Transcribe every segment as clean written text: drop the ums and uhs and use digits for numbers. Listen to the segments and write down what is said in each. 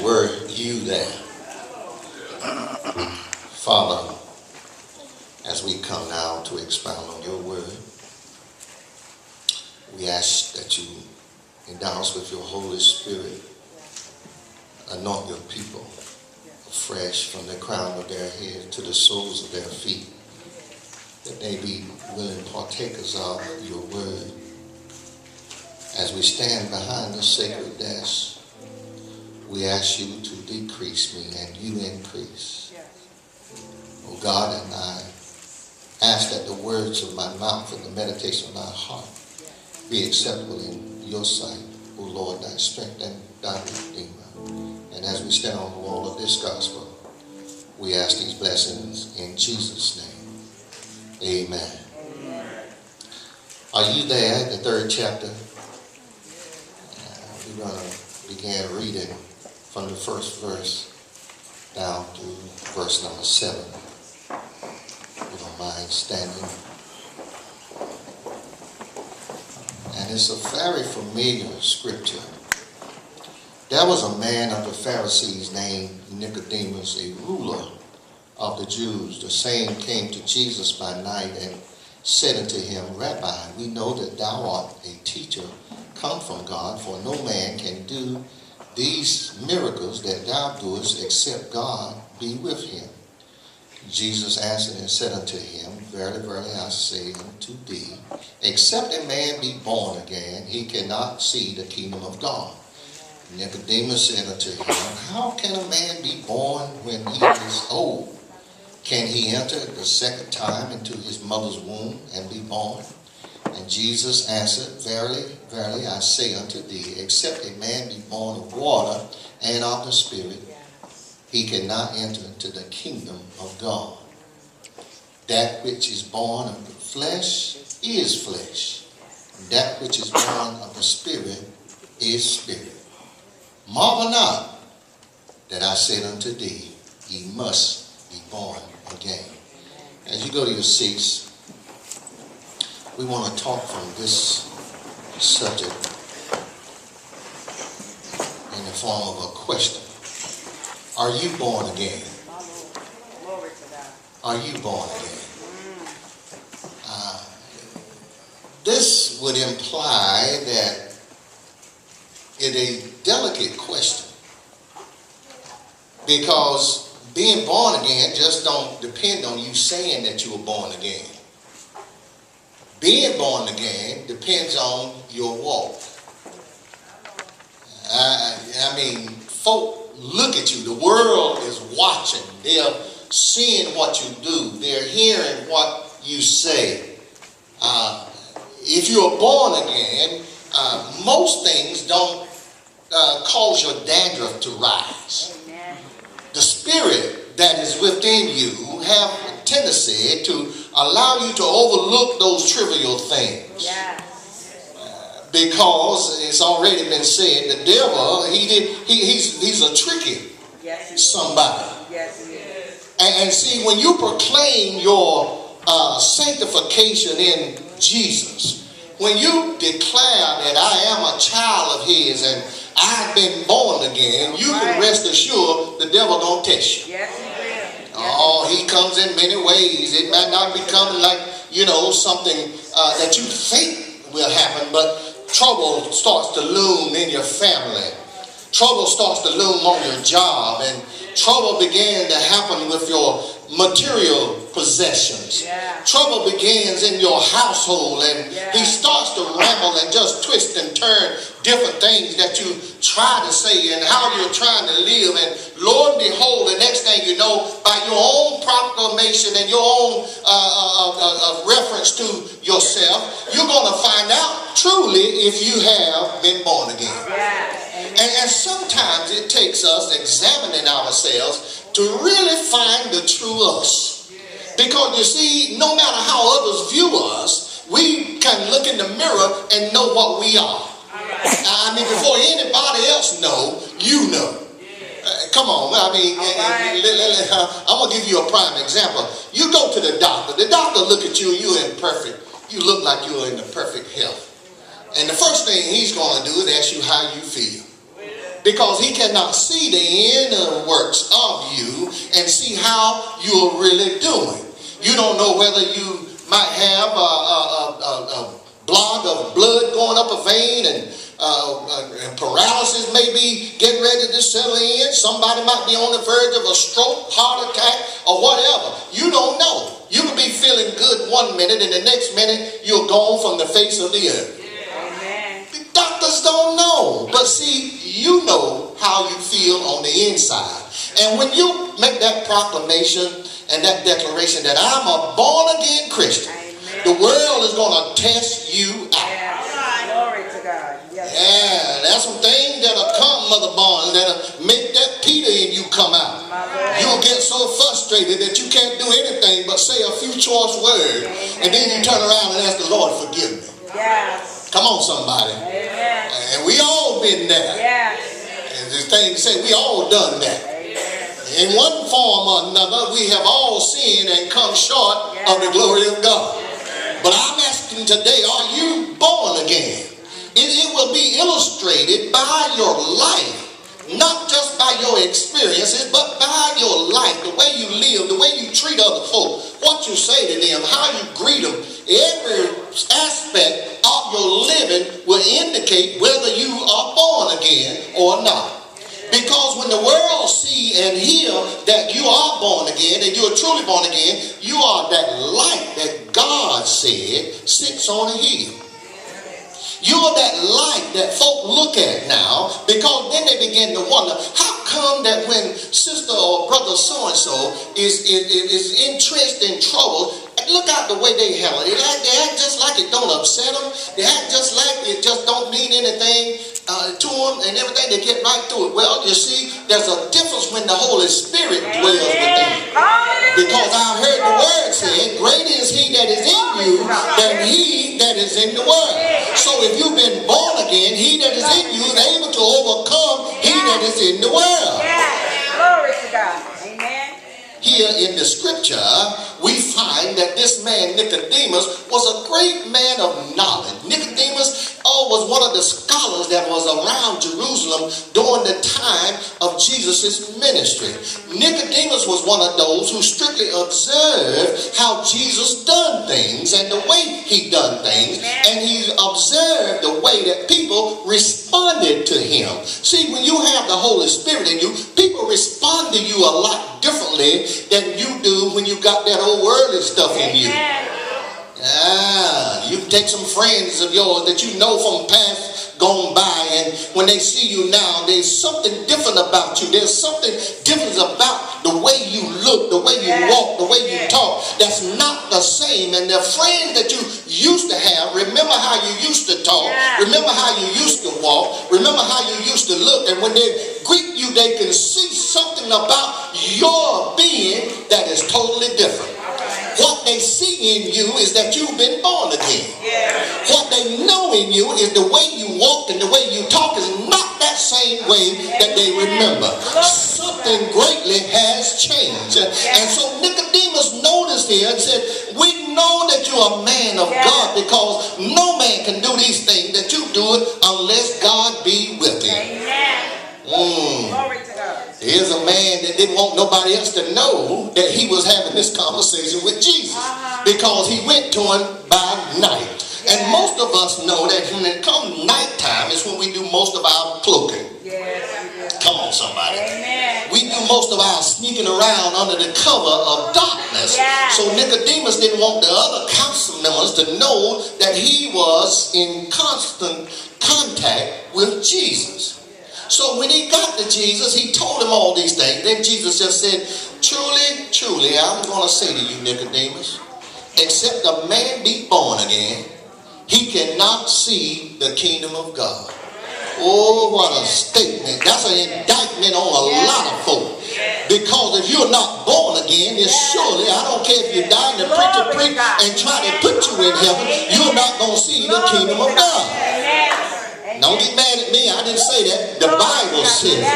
Were you there? Father, as we come now to expound on your word, we ask that you endow us with your Holy Spirit. Anoint your people afresh from the crown of their head to the soles of their feet, that they be willing partakers of your word. As we stand behind the sacred desk, we ask you to decrease me and you increase. Oh God, and I ask that the words of my mouth and the meditation of my heart be acceptable in your sight, O Lord, thy strength and thy redeemer. And as we stand on the wall of this gospel, we ask these blessings in Jesus' name. Amen. Are you there at the 3rd chapter? We're going to begin reading from the first verse down to verse number 7. If you don't mind standing. And it's a very familiar scripture. There was a man of the Pharisees named Nicodemus, a ruler of the Jews. The same came to Jesus by night and said unto him, Rabbi, we know that thou art a teacher come from God, for no man can do these miracles that thou doest except God be with him. Jesus answered and said unto him, Verily, verily, I say unto thee, except a man be born again, he cannot see the kingdom of God. Nicodemus said unto him, How can a man be born when he is old? Can he enter the second time into his mother's womb and be born? And Jesus answered, Verily, verily, I say unto thee, except a man be born of water and of the Spirit, he cannot enter into the kingdom of God. That which is born of the flesh is flesh. That which is born of the Spirit is spirit. Marvel not that I said unto thee, ye must be born again. As you go to your seats, we want to talk from this subject in the form of a question. Are you born again? Are you born again? This would imply that it's a delicate question, because being born again just don't depend on you saying that you were born again. Being born again depends on your walk. I mean, folk look at you. The world is watching. They're seeing what you do. They're hearing what you say. If you're born again, most things don't cause your dandruff to rise. Amen. The spirit that is within you have a tendency to allow you to overlook those trivial things. Yes. Because it's already been said, the devil, he's a tricky somebody. Yes, he is. And see, when you proclaim your sanctification in Jesus, when you declare that I am a child of his and I've been born again, you can rest assured the devil don't test you. Yes, he will. Oh, he comes in many ways. It might not be coming like, something that you think will happen, but trouble starts to loom in your family. Trouble starts to loom on your job, and trouble began to happen with your material possessions. Yeah. Trouble begins in your household, and he starts to ramble and just twist and turn different things that you try to say and how you're trying to live. And lo and behold, the next thing you know, by your own proclamation and your own reference to yourself, you're going to find out truly if you have been born again. Yeah. And sometimes it takes us examining ourselves to really find the true us. Because you see, no matter how others view us, we can look in the mirror and know what we are. I mean, before anybody else know, you know. Come on, I'm going to give you a prime example. You go to the doctor. The doctor look at you, you look like you're in the perfect health. And the first thing he's going to do is ask you how you feel. Because he cannot see the inner works of you and see how you're really doing. You don't know whether you might have a block of blood going up a vein, and paralysis may be getting ready to settle in. Somebody might be on the verge of a stroke, heart attack, or whatever. You don't know. You could be feeling good one minute, and the next minute you're gone from the face of the earth. Amen. The doctors don't know. But see, you know how you feel on the inside. And when you make that proclamation and that declaration that I'm a born-again Christian, amen, the world is going to test you out. Yes. Glory to God. Yes. Yeah, there's some things that'll come, Mother Barnes, that'll make that Peter in you come out. You'll get so frustrated that you can't do anything but say a few choice words, amen, and then you turn around and ask the Lord, forgive me. Yes. Come on, somebody. Amen. And we all been there. Yes. And the thing to say, we all done that. In one form or another, we have all sinned and come short, yes, of the glory of God. Yes. But I'm asking today, are you born again? It will be illustrated by your life, not just by your experiences, but by your life, the way you live, the way you treat other folk, what you say to them, how you greet them. Every aspect of your living will indicate whether you are born again or not. Because when the world see and hear that you are born again and you are truly born again, you are that light that God said sits on a hill. You're that light that folk look at now, because then they begin to wonder, how come that when sister or brother so-and-so is entrenched in trouble, look out the way they handle it. They act just like it don't upset them. They act just like it just don't mean anything to them and everything. They get right through it. Well, you see, there's a difference when the Holy Spirit dwells within you. Because I heard the word said, greater is he that is in you than he that is in the world. So if you've been born again, he that is in you is able to overcome he that is in the world. Glory to God. Amen. Here in the scripture, we find that this man Nicodemus was a great man of knowledge. Nicodemus was one of the scholars that was around Jerusalem during the time of Jesus' ministry. Nicodemus was one of those who strictly observed how Jesus done things and the way he done things, and he observed the way that people responded to him. See, when you have the Holy Spirit in you, people respond to you a lot differently than you do when you got that old worldly stuff in you. You can take some friends of yours that you know from past gone by, and when they see you now, there's something different about you. There's something different about the way you look, the way you walk, the way you talk. That's not the same. And the friends that you used to have, remember how you used to talk, remember how you used to walk, remember how you used to look, and when they greet you, they can see something about your being that is totally different. What they see in you is that you've been born again. What they know in you is the way you walk and the way you talk is not that same way that they remember. Something greatly has changed. And so Nicodemus noticed here and said, we know that you're a man of God, because no man can do these things that you do it unless God be with him. Glory to God. Here's a man that didn't want nobody else to know that he was having this conversation with Jesus, because he went to him by night. And most of us know that when it comes nighttime is when we do most of our cloaking. Come on, somebody. Amen. We do most of our sneaking around under the cover of darkness. So Nicodemus didn't want the other council members to know that he was in constant contact with Jesus. So when he got to Jesus, he told him all these things. Then Jesus just said, truly, truly, I'm going to say to you, Nicodemus, except a man be born again, he cannot see the kingdom of God. Oh, what a statement. That's an indictment on a lot of folk. Because if you're not born again, then surely, I don't care if you die and the preacher preach and try to put you in heaven, you're not going to see the kingdom of God. Don't get mad at me. I didn't say that. The Bible said it.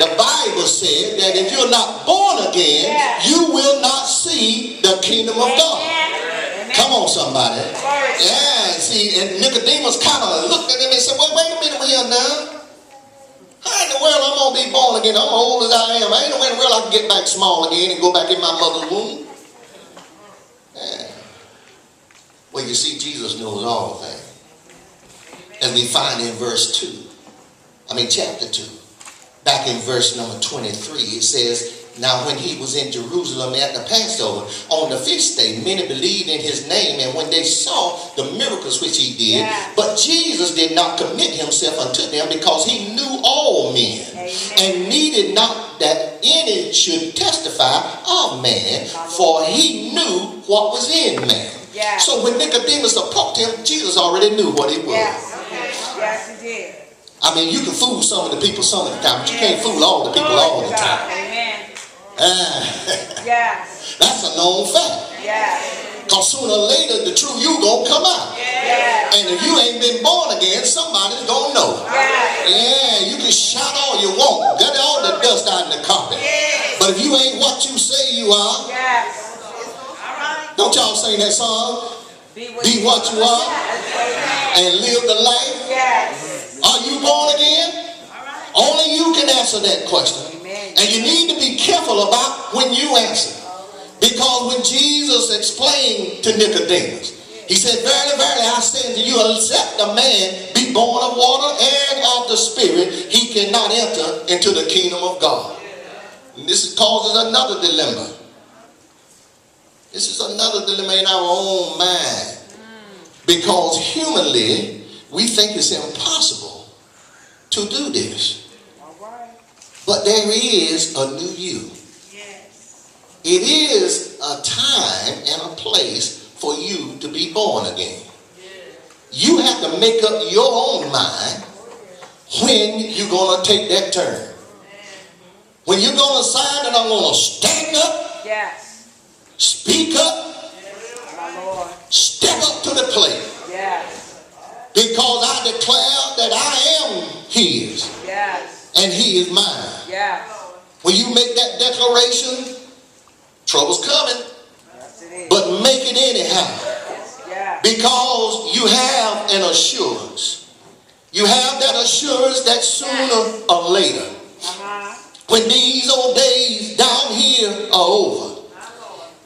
The Bible said that if you're not born again, you will not see the kingdom of God. Come on, somebody. See, and Nicodemus kind of looked at him and said, well, wait a minute here now. How in the world I'm going to be born again? I'm old as I am. I ain't no way in the world I can get back small again and go back in my mother's womb. Yeah. Well, you see, Jesus knows all things. As we find in chapter 2. Back in verse number 23, it says, now when he was in Jerusalem at the Passover, on the feast day, many believed in his name, and when they saw the miracles which he did, but Jesus did not commit himself unto them, because he knew all men, and needed not that any should testify of man, for he knew what was in man. So when Nicodemus approached him, Jesus already knew what he was. Yes, he did. I mean, you can fool some of the people some of the time, but you can't fool all the people all the time. Yes. That's a known fact. Yes. Because sooner or later, the true you going to come out. Yes. And if you ain't been born again, somebody's going to know. Yes. Yeah, you can shout all you want. Get all the dust out in the carpet. Yes. But if you ain't what you say you are, yes. Don't y'all sing that song? Be what you are and live the life. Yes. Are you born again? Only you can answer that question. And you need to be careful about when you answer. Because when Jesus explained to Nicodemus, he said, verily, verily, I say unto you, except a man be born of water and of the Spirit, he cannot enter into the kingdom of God. And this causes another dilemma. This is another dilemma in our own mind. Because humanly, we think it's impossible to do this. But there is a new you. It is a time and a place for you to be born again. You have to make up your own mind when you're going to take that turn. When you're going to decide that I'm going to stand up, speak up, step up to the plate. Because I declare that I am his. And he is mine. When you make that declaration, trouble's coming. But make it anyhow. Because you have an assurance. You have that assurance that sooner or later, when these old days down here are over,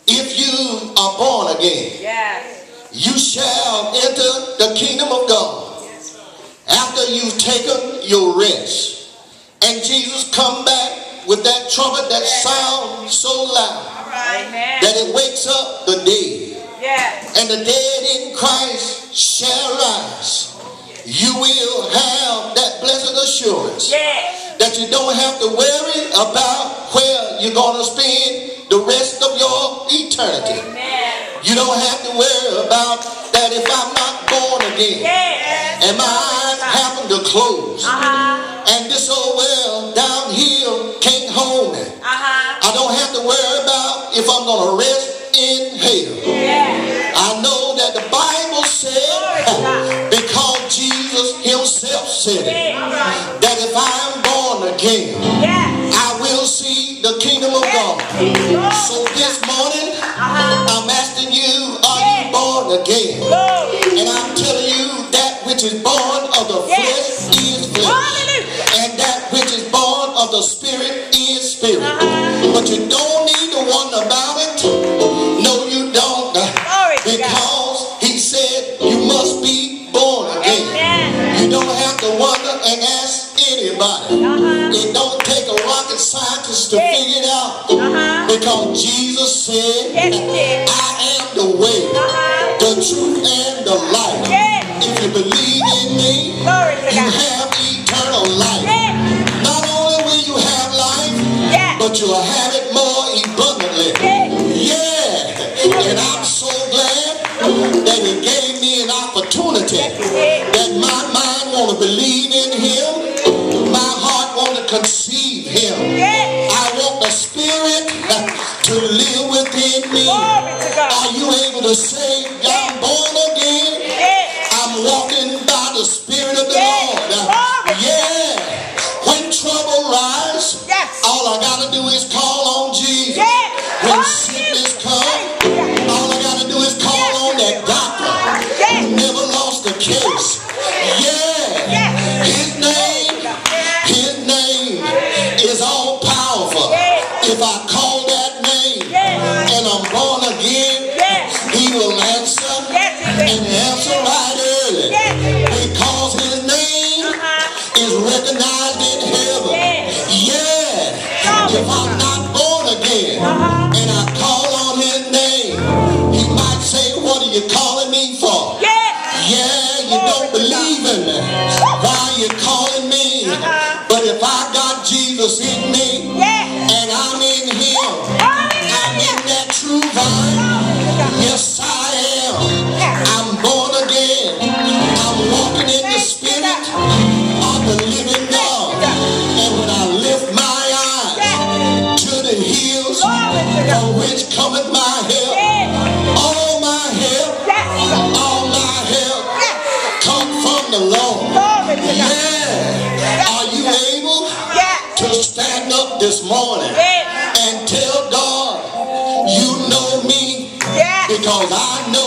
if you are born again, you shall enter the kingdom of God. After you've taken your rest. And Jesus come back with that trumpet that sounds so loud that it wakes up the dead. And the dead in Christ shall rise. You will have that blessed assurance that you don't have to worry about where you're going to spend the rest of your eternity. You don't have to worry about that if I'm not born again and my eyes happen to close. And this old well down here can't hold me. I don't have to worry about if I'm going to rest in hell. I know that the Bible said, because Jesus himself said it, that if I am born again, I will see the kingdom of God. So this morning, I'm asking you, are you born again? And I'm telling you, that which is born of the flesh is flesh. And that which is born of the Spirit is spirit. But you don't need to wonder about it. No, you don't. Because he said you must be born again. You don't have to wonder and ask anybody. It don't take a rocket scientist to figure it out. Because Jesus said, I am the way, the truth, and the life. If you believe in me, you have eternal life. Not only will you have life, but you'll have it more abundantly. And I'm so glad that he gave me an opportunity that my mind want to believe in him, my heart want to conceive him. I want the Spirit to live within me. Are you able to say, I'm born again? I'm walking by the Spirit of the Lord. When trouble rises, all I got to do is call on Jesus. When sickness comes, all I got to do is call on that doctor who never lost a case. His name If I call that name and I'm born again, he will answer and answer right early. Because his name is recognized in heaven. Yeah. If I'm not born again and I call on his name, he might say, what are you calling me for? Yeah, you don't believe in me. Why are you calling me? But if I got Jesus in me and I'm in him, I'm in that true vine. Yes, I am. I'm born again. I'm walking in the spirit of the living God. And when I lift my eyes to the hills from which cometh my help, all my help come from the Lord. Are you able to stand up this morning and tell God, you know me because I know